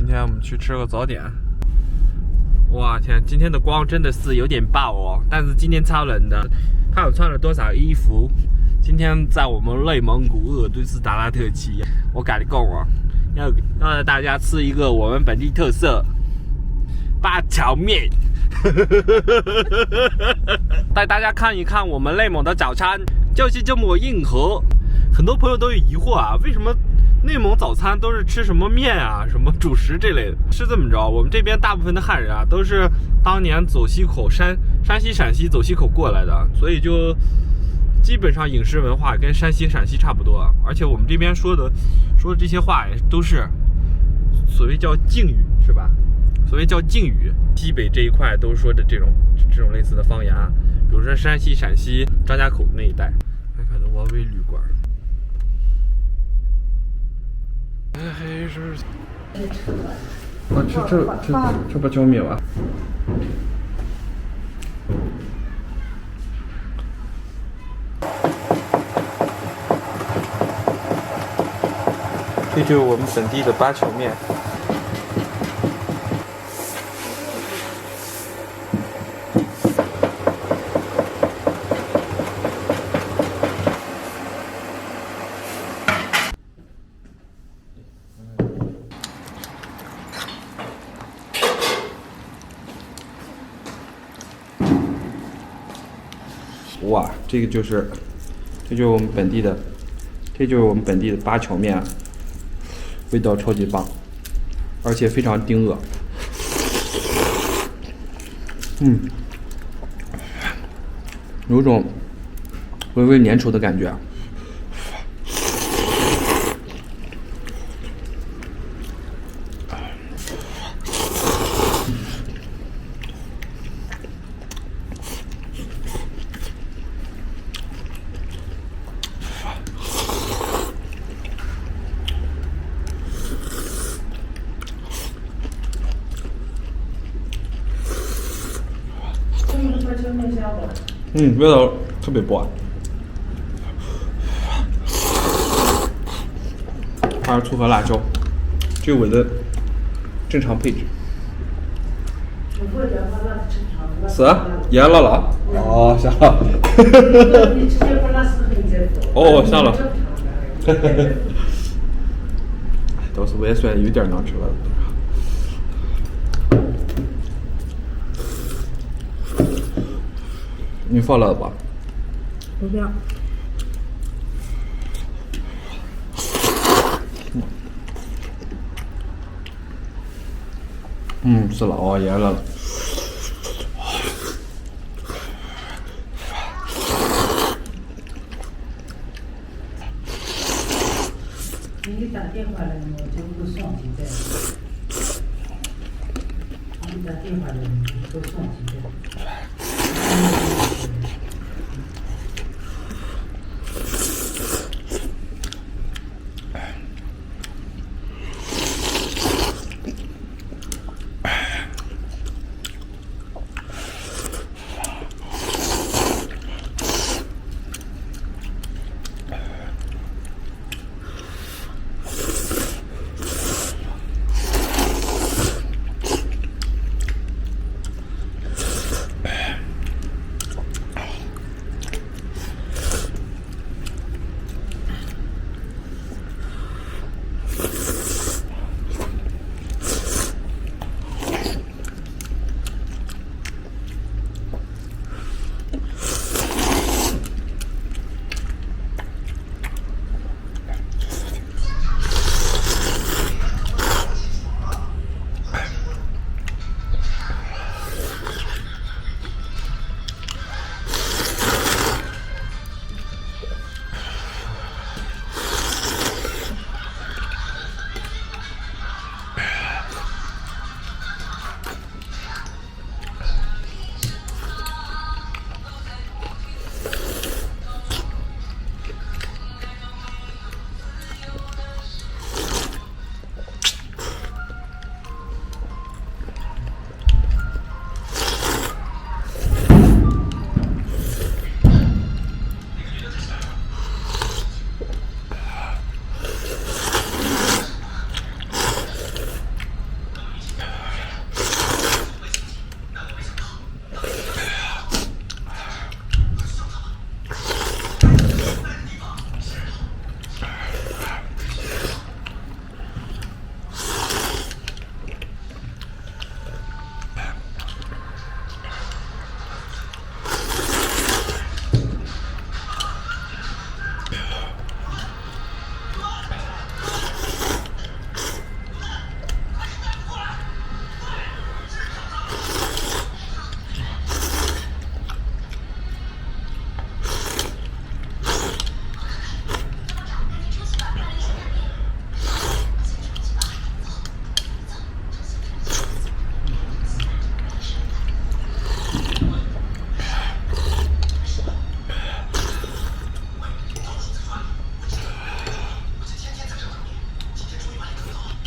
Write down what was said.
今天我们去吃个早点。哇天，今天的光真的是有点爆哦，但是今天超冷的。看我穿了多少衣服。今天在我们内蒙古鄂敦斯达拉特旗，我跟你讲哦，要让大家吃一个我们本地特色八角面。带大家看一看我们内蒙的早餐就是这么硬核。很多朋友都有疑惑啊，为什么内蒙早餐都是吃什么面啊、什么主食这类的？是这么着，我们这边大部分的汉人啊，都是当年走西口山西、陕西走西口过来的，所以就基本上饮食文化跟山西、陕西差不多。而且我们这边说的这些话也都是所谓叫晋语，是吧？所谓叫晋语，西北这一块都说的这种类似的方言啊，比如说山西、陕西、张家口那一带。看看的沃威旅馆。还是这八角面啊。这就是我们本地的八角面。哇，这就是我们本地的，八角面啊，味道超级棒，而且非常顶饿。有种微微粘稠的感觉啊。味道特别棒，还是醋和辣椒，这是我的正常配置。是啊，也辣了。哦，下了。哦，下了。倒是我也算有点能吃了。你放辣吧？不要。是了哦，也辣了。你打电话来，我就不送几袋。你打电话来，都送几袋。